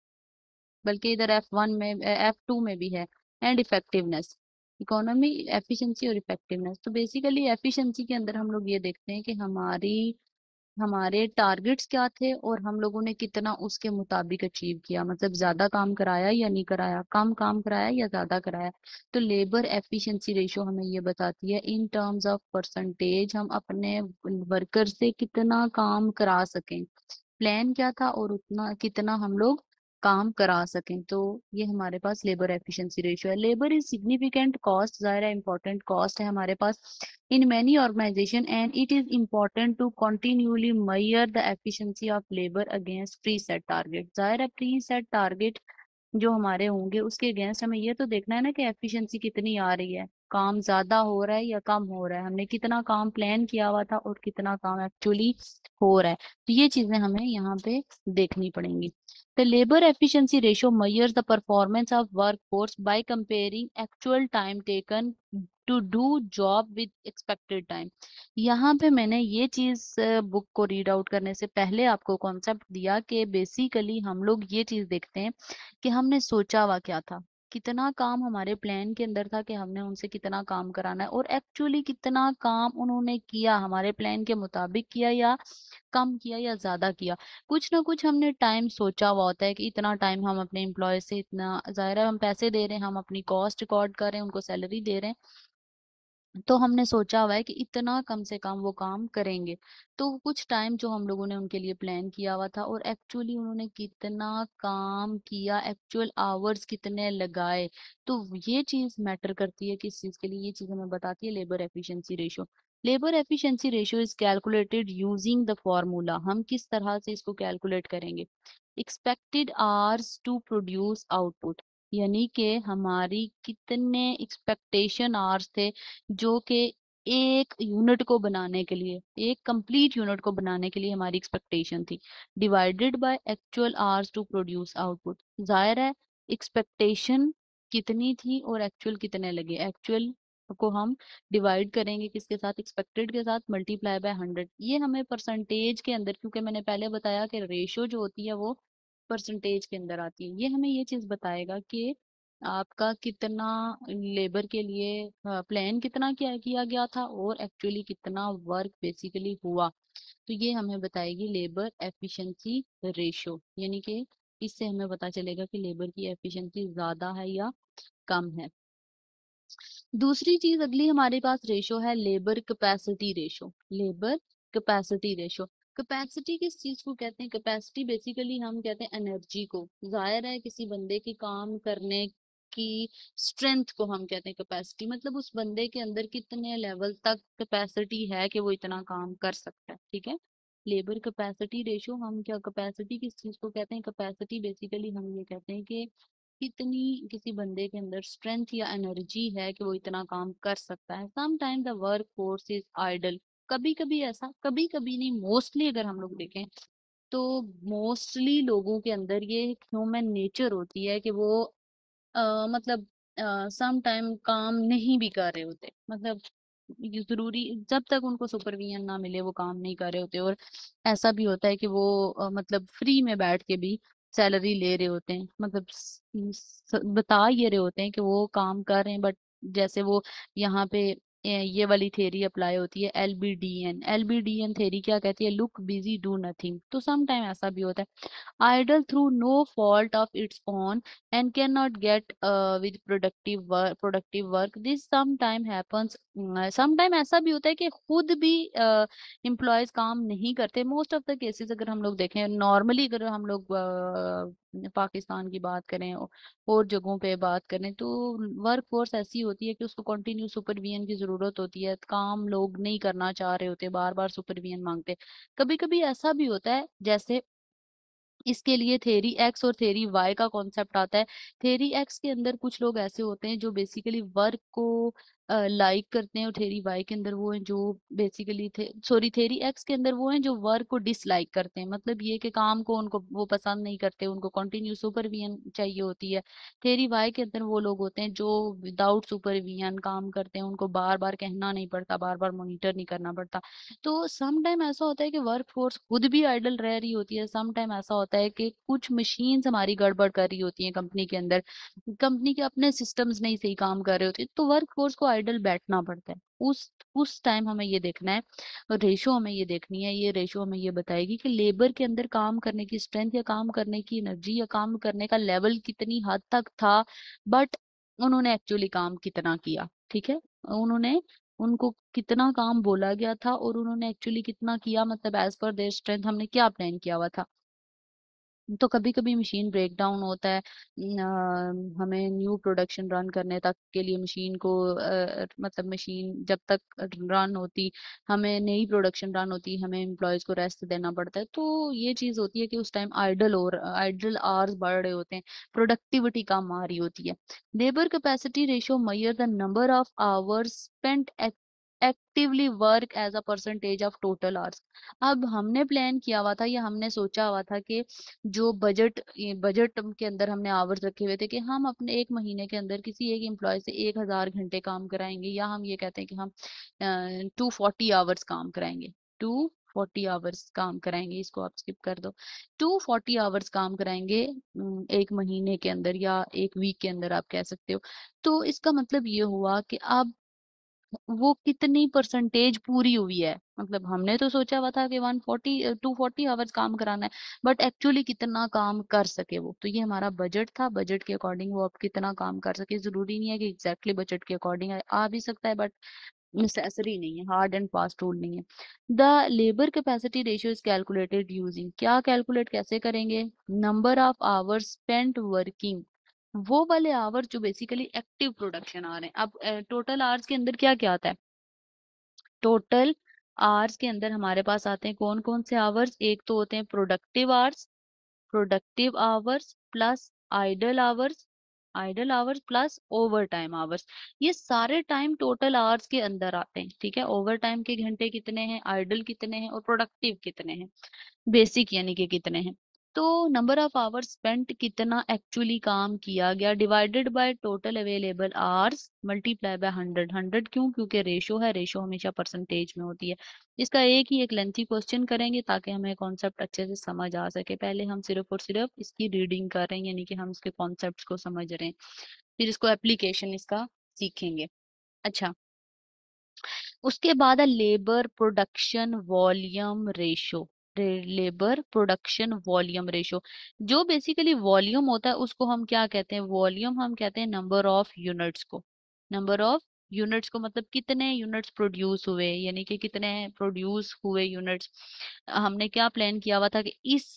बल्कि इधर F1 में F2 में भी है, एंड इफेक्टिवनेस। इकोनॉमी, एफिशिएंसी और इफेक्टिवनेस। तो बेसिकली एफिशिएंसी के अंदर हम लोग ये देखते हैं कि हमारी हमारे टारगेट्स क्या थे और हम लोगों ने कितना उसके मुताबिक अचीव किया, मतलब ज्यादा काम कराया या नहीं कराया, कम काम कराया या ज्यादा कराया। तो लेबर एफिशिएंसी रेशियो हमें ये बताती है इन टर्म्स ऑफ परसेंटेज हम अपने वर्कर से कितना काम करा सकें, प्लान क्या था और उतना कितना हम लोग काम करा सकें। तो ये हमारे पास लेबर एफिशिएंसी रेशियो है। लेबर इज सिग्निफिकेंट कॉस्ट, जाहिर है इंपॉर्टेंट कॉस्ट है हमारे पास in many organization and it is important to continuously measure the efficiency of labour against pre set target. जाहिर है प्री सेट टारगेट जो हमारे होंगे उसके अगेंस्ट हमें ये तो देखना है ना कि एफिशिएंसी कितनी आ रही है, काम ज्यादा हो रहा है या कम हो रहा है, हमने कितना काम प्लान किया हुआ था और कितना काम एक्चुअली हो रहा है। तो ये चीजें हमें यहाँ पे देखनी पड़ेंगी। The labor efficiency ratio measures the performance of workforce by comparing actual time taken to do job with expected time। यहाँ पे मैंने ये चीज बुक को रीड आउट करने से पहले आपको कॉन्सेप्ट दिया कि बेसिकली हम लोग ये चीज देखते हैं कि हमने सोचा हुआ क्या था, कितना काम हमारे प्लान के अंदर था कि हमने उनसे कितना काम कराना है और एक्चुअली कितना काम उन्होंने किया, हमारे प्लान के मुताबिक किया या कम किया या ज्यादा किया। कुछ ना कुछ हमने टाइम सोचा हुआ होता है कि इतना टाइम हम अपने एम्प्लॉय से, इतना जाहिर है हम पैसे दे रहे हैं, हम अपनी कॉस्ट रिकॉर्ड कर रहे हैं, उनको सैलरी दे रहे हैं, तो हमने सोचा हुआ है कि इतना कम से कम वो काम करेंगे। तो कुछ टाइम जो हम लोगों ने उनके लिए प्लान किया हुआ था और एक्चुअली उन्होंने कितना काम किया, एक्चुअल आवर्स कितने लगाए, तो ये चीज मैटर करती है किस चीज के लिए, ये चीज हमें बताती है labour efficiency ratio. Labour efficiency ratio is calculated using the formula, हम किस तरह से इसको कैलकुलेट करेंगे, expected hours to produce output, यानी कि हमारी कितने एक्सपेक्टेशन आवर्स थे जो कि एक यूनिट को बनाने के लिए, एक कंप्लीट यूनिट को बनाने के लिए हमारी एक्सपेक्टेशन थी, divided by actual hours to produce output. जाहिर है एक्सपेक्टेशन कितनी थी और एक्चुअल कितने लगे, एक्चुअल को हम डिवाइड करेंगे किसके साथ, एक्सपेक्टेड के साथ, मल्टीप्लाई बाय 100। ये हमें परसेंटेज के अंदर, क्योंकि मैंने पहले बताया कि रेशियो जो होती है वो परसेंटेज के अंदर आती है, ये हमें ये चीज बताएगा कि आपका कितना लेबर के लिए प्लान कितना किया गया था और एक्चुअली कितना वर्क बेसिकली हुआ। तो ये हमें बताएगी लेबर एफिशिएंसी रेशियो, यानी कि इससे हमें पता चलेगा कि लेबर की एफिशिएंसी ज्यादा है या कम है। दूसरी चीज अगली हमारे पास रेशो है labour capacity ratio. Labour capacity ratio, capacity किस चीज को कहते हैं, कैपेसिटी बेसिकली हम कहते हैं एनर्जी को, जाहिर है किसी बंदे के काम करने की स्ट्रेंथ को हम कहते हैं कैपेसिटी, मतलब उस बंदे के अंदर कितने लेवल तक कैपेसिटी है कि वो इतना काम कर सकता है, ठीक है। लेबर कैपेसिटी रेशो हम क्या, कैपेसिटी किस चीज को कहते हैं, कैपेसिटी बेसिकली हम ये कहते हैं कि कितनी किसी बंदे के अंदर स्ट्रेंथ या एनर्जी है कि वो इतना काम कर सकता है। Some time the work force is idle, कभी कभी ऐसा, कभी कभी नहीं, मोस्टली अगर हम लोग देखें तो मोस्टली लोगों के अंदर ये ह्यूमन नेचर होती है कि वो मतलब सम टाइम काम नहीं भी कर रहे होते, मतलब ये जरूरी, जब तक उनको सुपरविजन ना मिले वो काम नहीं कर रहे होते। और ऐसा भी होता है कि वो मतलब फ्री में बैठ के भी सैलरी ले रहे होते हैं, मतलब बता ये रहे होते हैं कि वो काम कर रहे हैं, बट जैसे वो यहाँ पे ये वाली थेरी अप्लाई होती है एलबीडीएन। एलबीडीएन थेरी क्या कहती है, लुक बिजी डू नथिंग। तो सम टाइम ऐसा भी होता है idle through no fault of its own and cannot get with productive work। This sometime happens, sometime ऐसा भी होता है कि खुद भी एम्प्लॉयज काम नहीं करते। मोस्ट ऑफ द केसेस अगर हम लोग देखें नॉर्मली, अगर हम लोग पाकिस्तान की बात करें और जगहों पे बात करें, तो वर्क फोर्स ऐसी होती है कि उसको कंटिन्यू सुपरविजन की जरूरत होती है, काम लोग नहीं करना चाह रहे होते, बार बार सुपरविजन मांगते। कभी कभी ऐसा भी होता है, जैसे इसके लिए थेरी एक्स और थेरी वाई का कॉन्सेप्ट आता है। थेरी एक्स के अंदर कुछ लोग ऐसे होते हैं जो बेसिकली वर्क को लाइक करते हैं और थेरी वाई के अंदर वो हैं जो बेसिकली थे, सॉरी थेरी एक्स के अंदर वो हैं जो वर्क को डिसलाइक करते हैं, मतलब ये कि काम को उनको वो पसंद नहीं करते, उनको कंटिन्यू सुपरविजन चाहिए होती है। थेरी वाई के अंदर वो लोग होते हैं जो विदाउट सुपरविजन काम करते हैं, उनको बार बार कहना नहीं पड़ता, बार बार मॉनिटर नहीं करना पड़ता। तो सम टाइम ऐसा होता है कि वर्क फोर्स खुद भी आइडल रह रही होती है, सम टाइम ऐसा होता है कि कुछ मशीन्स हमारी गड़बड़ कर रही होती हैं कंपनी के अंदर, कंपनी के अपने सिस्टम्स नहीं सही काम कर रहे होते, तो वर्क फोर्स को आइडल बैठना पड़ता है। उस टाइम हमें ये देखना है, रेशो हमें ये देखनी है, ये रेशो हमें ये बताएगी कि लेबर के अंदर काम करने की स्ट्रेंथ या काम करने की एनर्जी या काम करने का लेवल कितनी हद तक था, बट उन्होंने एक्चुअली काम कितना किया। ठीक है, उन्होंने उनको कितना काम बोला गया था और उन्होंने एक्चुअली कितना किया, मतलब एज पर देयर स्ट्रेंथ हमने क्या प्लान किया हुआ था। तो कभी कभी मशीन ब्रेक डाउन होता है, हमें न्यू प्रोडक्शन रन करने तक के लिए मशीन को मतलब मशीन जब तक रन होती, हमें नई प्रोडक्शन रन होती, हमें एम्प्लॉयज को रेस्ट देना पड़ता है। तो ये चीज होती है कि उस टाइम आइडल आवर्स बढ़ रहे होते हैं, प्रोडक्टिविटी कम आ रही होती है। Labour capacity ratio measure the number of hours spent actively work as a percentage of total hours. अब हमने प्लान किया हुआ था या हमने सोचा हुआ था कि जो बजट के अंदर हमने आवर्स रखे हुए थे कि हम अपने एक महीने के अंदर किसी एक एम्प्लॉय से 1,000 घंटे काम कराएंगे, या हम ये कहते हैं कि हम 240 आवर्स काम कराएंगे। 240 आवर्स काम कराएंगे, इसको आप स्किप कर दो। 240 आवर्स काम कराएंगे एक महीने के अंदर या एक वीक के अंदर आप कह सकते हो। तो इसका मतलब ये हुआ कि अब वो कितनी परसेंटेज पूरी हुई है, मतलब हमने तो सोचा हुआ था कि 240 आवर्स काम कराना है, बट एक्चुअली कितना काम कर सके वो। तो ये हमारा बजट था, बजट के अकॉर्डिंग वो अब कितना काम कर सके। जरूरी नहीं है कि एग्जैक्टली बजट के अकॉर्डिंग आ भी सकता है, बट नेसेसरी नहीं है, हार्ड एंड फास्ट रूल नहीं है। The labour capacity ratio is calculated using, क्या कैलकुलेट कैसे करेंगे, number of hours spent working, वो वाले आवर्स जो बेसिकली एक्टिव प्रोडक्शन आ रहे हैं। अब टोटल आवर्स के अंदर क्या क्या आता है, टोटल आवर्स के अंदर हमारे पास आते हैं कौन कौन से आवर्स, एक तो होते हैं productive hours, productive hours plus idle hours, idle hours plus overtime hours. ये सारे टाइम टोटल आवर्स के अंदर आते हैं। ठीक है, ओवर टाइम के घंटे कितने हैं, आइडल कितने हैं और प्रोडक्टिव कितने हैं, बेसिक यानी कि कितने हैं। तो नंबर ऑफ आवर्स स्पेंट, कितना एक्चुअली काम किया गया, divided by total available hours multiply by 100। 100 क्यों, क्योंकि रेशो है, रेशो हमेशा परसेंटेज में होती है। इसका एक ही एक लेंथी क्वेश्चन करेंगे ताकि हमें कॉन्सेप्ट अच्छे से समझ आ सके। पहले हम सिर्फ और सिर्फ इसकी रीडिंग कर रहे हैं, यानी कि हम इसके कॉन्सेप्ट को समझ रहे हैं, फिर इसको एप्लीकेशन इसका सीखेंगे। अच्छा, उसके बाद है labour production volume ratio. Labour production volume ratio, जो बेसिकली वॉल्यूम होता है उसको हम क्या कहते हैं, वॉल्यूम हम कहते हैं नंबर ऑफ यूनिट्स को। नंबर ऑफ यूनिट्स को मतलब कितने यूनिट्स प्रोड्यूस हुए, यानी कि कितने प्रोड्यूस हुए यूनिट्स। हमने क्या प्लान किया हुआ था कि इस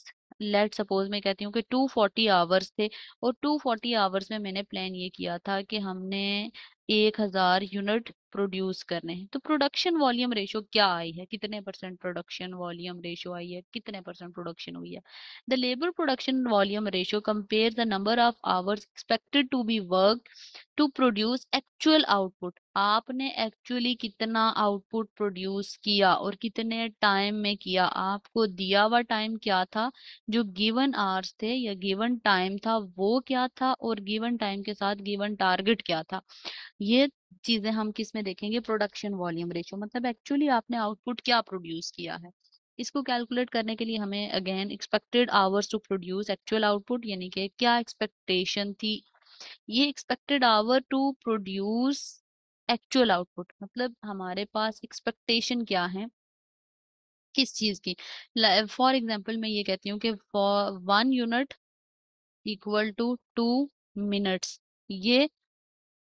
लेट सपोज मैं कहती हूँ कि 240 आवर्स थे, और 240 आवर्स में मैंने प्लान ये किया था कि हमने 1,000 यूनिट प्रोड्यूस करने हैं। तो प्रोडक्शन वॉल्यूम रेशो क्या आई है, कितने परसेंट प्रोडक्शन वॉल्यूम रेशो आई है, कितने परसेंट प्रोडक्शन हुई है। The labour production volume ratio compare the number of hours expected to be work to produce actual output. आपने एक्चुअली कितना आउटपुट प्रोड्यूस किया और कितने टाइम में किया, आपको दिया हुआ टाइम क्या था, जो गिवन आवर्स थे या गिवन टाइम था वो क्या था, और गिवन टाइम के साथ गिवन टारगेट क्या था। ये चीजें हम किस में देखेंगे, प्रोडक्शन वॉल्यूम रेशो, मतलब एक्चुअली आपने आउटपुट क्या प्रोड्यूस किया है। इसको कैलकुलेट करने के लिए हमें again expected hours to produce actual output, यानी कि क्या एक्सपेक्टेशन थी, ये expected hour to produce actual output, मतलब हमारे पास एक्सपेक्टेशन क्या है किस चीज की। फॉर एग्जाम्पल मैं ये कहती हूँ कि for 1 unit equal to 2 minutes, ये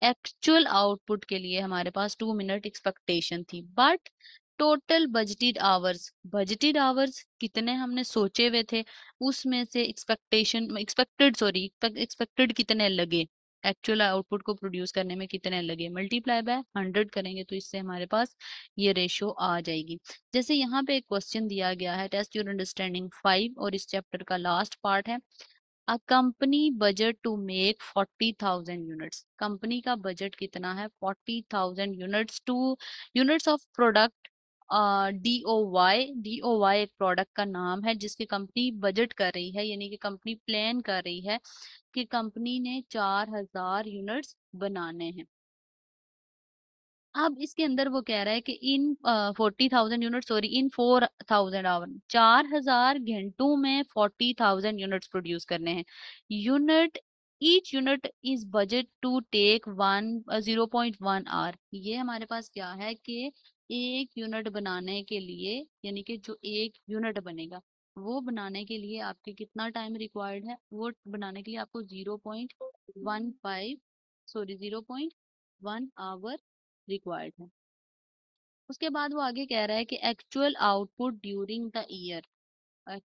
एक्चुअल आउटपुट के लिए हमारे पास 2 मिनट एक्सपेक्टेशन थी। बट टोटल बजटेड आवर्स कितने हमने सोचे हुए थे, उसमें से एक्सपेक्टेड कितने लगे, एक्चुअल आउटपुट को प्रोड्यूस करने में कितने लगे, मल्टीप्लाई बाय 100 करेंगे तो इससे हमारे पास ये रेशो आ जाएगी। जैसे यहाँ पे एक क्वेश्चन दिया गया है, टेस्ट योर अंडरस्टैंडिंग 5, और इस चैप्टर का लास्ट पार्ट है। A company budget to make 40,000 units, company का बजट कितना है, 40,000 units to units of product. D O Y एक प्रोडक्ट का नाम है जिसकी कंपनी बजट कर रही है, यानी कि कंपनी प्लान कर रही है कि कंपनी ने 4,000 यूनिट्स बनाने हैं। अब इसके अंदर वो कह रहा है कि इन 40,000 यूनिट, सॉरी इन 4,000 आवर, 4,000 घंटों में 40,000 यूनिट्स प्रोड्यूस करने हैं। Unit each unit is budget to take 0.1 hour. ये हमारे पास क्या है कि एक यूनिट बनाने के लिए, यानी कि जो एक यूनिट बनेगा वो बनाने के लिए आपके कितना टाइम रिक्वायर्ड है, वो बनाने के लिए आपको 0.15 सॉरी 0.1 आवर रिक्वायर्ड है। उसके बाद वो आगे कह रहा है कि actual output during the year.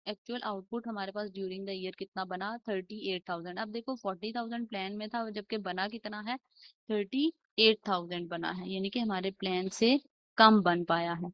Actual output हमारे पास ड्यूरिंग द ईयर कितना बना, 38,000। अब देखो 40,000 प्लान में था, जबकि बना कितना है, 38,000 बना है, यानी कि हमारे प्लान से कम बन पाया है।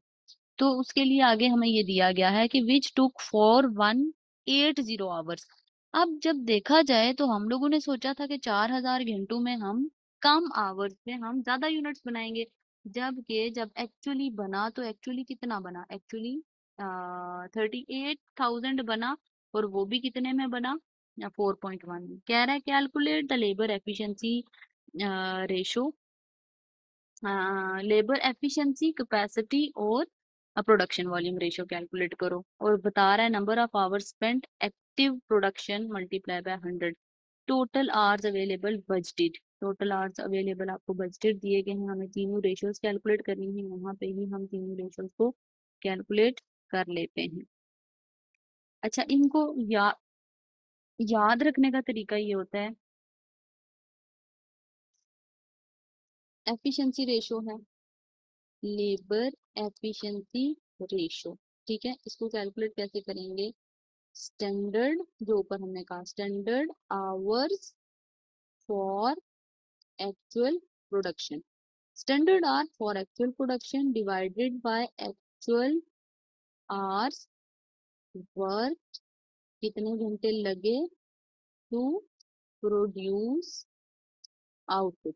तो उसके लिए आगे हमें ये दिया गया है कि विच टुक फॉर 180 आवर्स। अब जब देखा जाए तो हम लोगों ने सोचा था कि 4,000 घंटों में हम कम आवर्स में हम ज्यादा यूनिट्स बनाएंगे, जबकि जब एक्चुअली बना तो एक्चुअली कितना बना, एक्चुअली 38,000 बना, और वो भी कितने में बना, 4.1 में। कह रहा है calculate the labour efficiency ratio, labour efficiency, capacity और प्रोडक्शन वॉल्यूम रेशियो कैलकुलेट करो, और बता रहा है number of hours spent active production multiply by 100, total hours available budgeted. Total hours available आपको बजटेड दिए गए हैं, हमें तीनों रेशियोज कैलकुलेट करनी है, यहाँ पे ही हम तीनों रेशियोज को कैलकुलेट कर लेते हैं। अच्छा, इनको याद रखने का तरीका ये होता है, एफिशिएंसी रेशो है लेबर एफिशिएंसी रेशो, ठीक है। इसको कैलकुलेट कैसे करेंगे, स्टैंडर्ड, जो ऊपर हमने कहा standard hours for actual production, standard hour for actual production divided by actual hours work, कितने घंटे लगे टू प्रोड्यूस आउटपुट,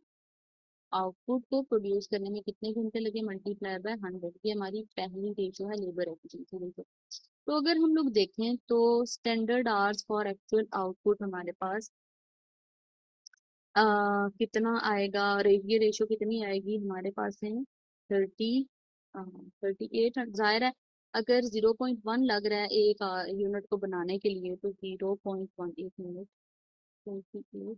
आउटपुट को प्रोड्यूस करने में कितने घंटे लगे मल्टीप्लाई बाय 100। ये हमारी पहली रेशो है लेबर एफिशिएंसी रेशो। तो अगर हम लोग देखें तो standard hours for actual output हमारे पास कितना आएगा, ये रेशो कितनी आएगी हमारे पास है 38। जाहिर है अगर 0.1 लग रहा है एक यूनिट को बनाने के लिए, तो 0.1, एक मिनट, 28,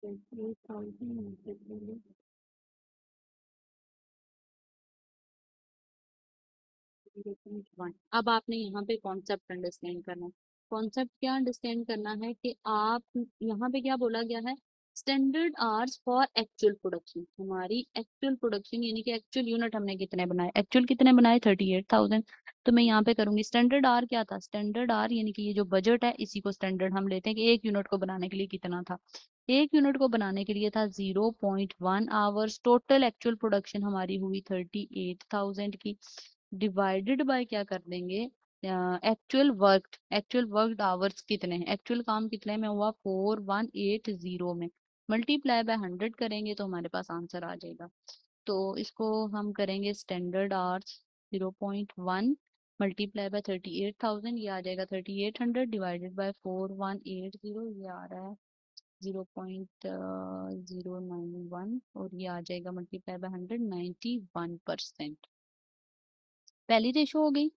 28,000। अब आपने यहाँ पे कॉन्सेप्ट अंडरस्टैंड करना है। कॉन्सेप्ट क्या अंडरस्टैंड करना है कि आप यहाँ पे क्या बोला गया है, standard hours for actual production, हमारी एक्चुअल प्रोडक्शन यानी कि एक्चुअल यूनिट हमने कितने बनाए, एक्चुअल कितने बनाए 38,000। तो मैं यहाँ पे करूंगी स्टैंडर्ड आर क्या था, स्टैंडर्ड आर यानी कि ये जो बजट है इसी को स्टैंडर्ड हम लेते हैं कि एक यूनिट को बनाने के लिए कितना था, एक यूनिट को बनाने के लिए था 0.1 आवर्स, टोटल एक्चुअल प्रोडक्शन हमारी हुई 38,000 की, डिवाइडेड बाय क्या कर देंगे, एक्चुअल वर्कड आवर्स कितने हैं, एक्चुअल काम कितने में हुआ 4180 में, मल्टीप्लाई बाय 100 करेंगे तो हमारे पास आंसर आ जाएगा। तो इसको हम करेंगे स्टैंडर्ड आवर्स 0.1 मल्टीप्लाई बाय 38,000, ये आ जाएगा 3800 डिवाइडेड बाय 4180, ये आ रहा है 0.091, और ये आ जाएगा मल्टीप्लाई बाय 100 91%। पहली रेशो हो गई।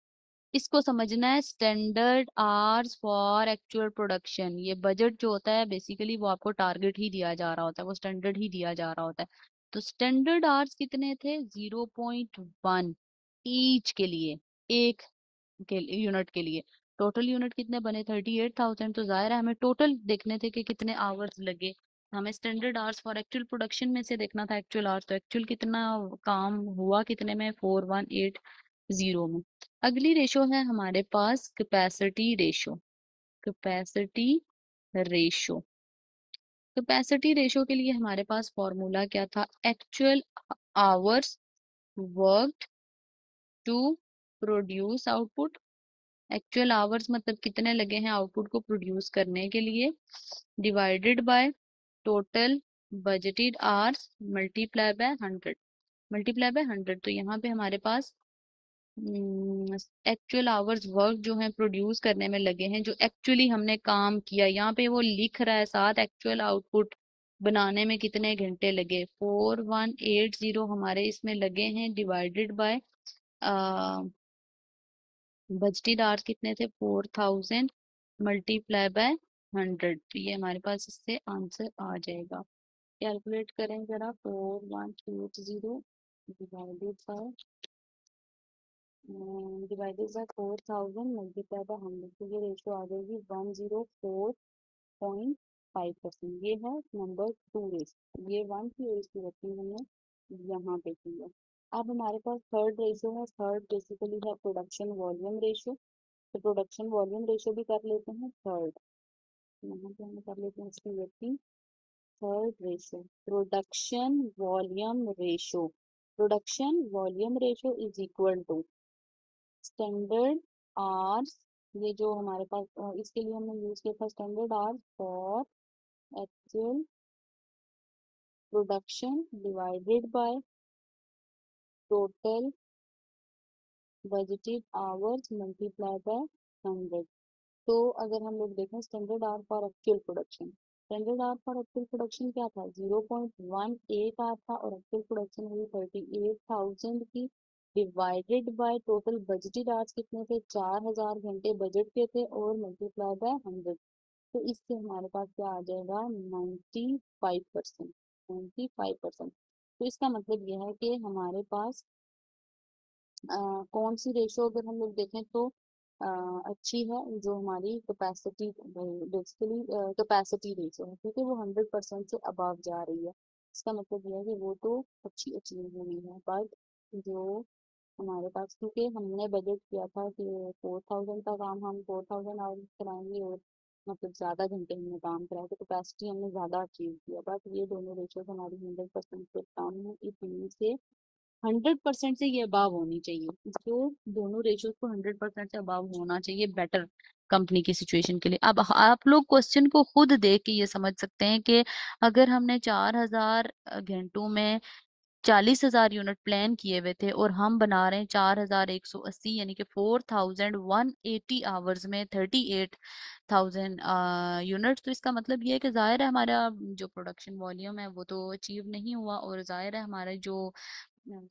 इसको समझना है standard hours for actual production, ये बजट जो होता है बेसिकली वो आपको टारगेट ही दिया जा रहा होता है, वो स्टैंडर्ड ही दिया जा रहा होता है। तो स्टैंडर्ड आवर्स कितने थे, 0.1 ईच के लिए, एक के यूनिट के लिए। टोटल यूनिट कितने बने 38,000, तो जाहिर है हमें टोटल देखने थे कि कितने आवर्स लगे, हमें standard hours for actual production में से देखना था एक्चुअल आवर्स, तो एक्चुअल कितना काम हुआ कितने में 4180 में। अगली रेशो है हमारे पास capacity ratio, capacity ratio, capacity ratio के लिए हमारे पास फॉर्मूला क्या था, actual hours worked to produce output, actual hours मतलब कितने लगे हैं आउटपुट को प्रोड्यूस करने के लिए, divided by total budgeted hours multiply by 100, multiply by 100। तो यहाँ पे हमारे पास एक्चुअल आवर्स वर्क जो है प्रोड्यूस करने में लगे हैं, जो एक्चुअली हमने काम किया, यहाँ पे वो लिख रहा है साथ एक्चुअल आउटपुट बनाने में कितने घंटे लगे, 4180 हमारे इसमें लगे हैं, डिवाइडेड बाय बजटेड आवर्स कितने थे, 4000 मल्टीप्लाई बाय 100। तो ये हमारे पास इससे आंसर आ जाएगा। कैलकुलेट करें जरा, 4180 डिवाइडेड बाय 4000 मल्टीप्लाई बाय 100, तो ये रेशियो आ जाएगी 104.5%। ये है नंबर 2 रेशियो, ये 1 की रेशियो रखी हमने यहाँ पे की है। अब हमारे पास थर्ड रेशियो है, थर्ड बेसिकली है प्रोडक्शन वॉल्यूम रेशियो। तो प्रोडक्शन वॉल्यूम रेशियो भी कर लेते हैं थर्ड, यहाँ पे हम कर लेते हैं इसकी व्यक्ति third ratio, production volume ratio. Production volume ratio is equal to standard hours, ये जो हमारे पास इसके लिए हमने यूज किया था standard hours for actual production divided by total budgeted hours multiply by 100। तो अगर हम लोग देखें standard hour for actual production, standard hour for actual production क्या था, 0.18 आवर था, और एक्चुअल प्रोडक्शन हुई 38,000 की, divided by total budgeted hours कितने थे, 4000 घंटे बजट के थे, और मल्टीप्लाई बाय 100। तो इससे हमारे पास क्या आ जाएगा, 95%। 95%। तो इसका मतलब यह है कि हमारे पास कौन सी रेशो अगर हम लोग देखें तो अ, अच्छी है, जो हमारी कैपेसिटी, बेसिकली कैपेसिटी रेशो है, क्योंकि वो 100% से अबव जा रही है। इसका मतलब यह है कि वो तो अच्छी अचीव हुई है। बट जो हमारे पास, क्योंकि हमने बजट किया था कि 4000 का काम हम 4000 आवर्स कराएंगे, और मतलब ज़्यादा घंटे हमने काम कराया, तो कैपेसिटी हमने ज़्यादा अचीव किया। बट ये दोनों रेशो हमारी 100% से कम है, इतनी से 100% से ये अबाव होनी चाहिए। जो दोनों रेशियोज को 100% से अबाव होना चाहिए बेटर कंपनी की सिचुएशन के लिए। अब आप लोग क्वेश्चन को खुद देख के ये समझ सकते हैं कि अगर हमने 4000 घंटों में 40,000 यूनिट प्लान किए हुए थे, और हम बना रहे हैं 4180, यानी कि 4180 आवर्स में 38,000 यूनिट। तो इसका मतलब ये है कि जाहिर है हमारा जो प्रोडक्शन वॉल्यूम है वो तो अचीव नहीं हुआ, और जाहिर है हमारा जो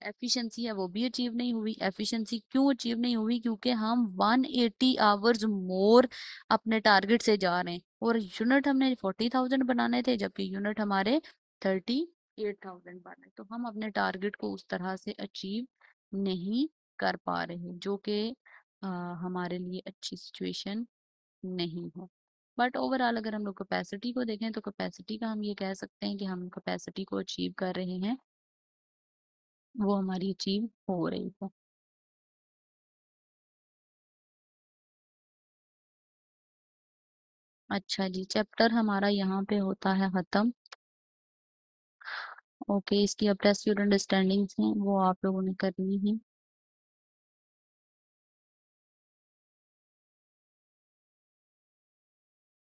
एफिशिएंसी है वो भी अचीव नहीं हुई। एफिशिएंसी क्यों अचीव नहीं हुई, क्योंकि हम 180 आवर्स मोर अपने टारगेट से जा रहे हैं, और यूनिट हमने 40,000 बनाने थे, जबकि यूनिट हमारे 38,000 बने। तो हम अपने टारगेट को उस तरह से अचीव नहीं कर पा रहे हैं, जो कि हमारे लिए अच्छी सिचुएशन नहीं है। बट ओवरऑल अगर हम लोग कैपेसिटी को देखें, तो कैपेसिटी का हम ये कह सकते हैं कि हम कैपेसिटी को अचीव कर रहे हैं, वो हमारी अचीव हो रही है। अच्छा जी, चैप्टर हमारा यहाँ पे होता है खत्म। ओके, इसकी अब टेस्ट अंडरस्टैंडिंग्स हैं वो आप लोगों ने करनी है।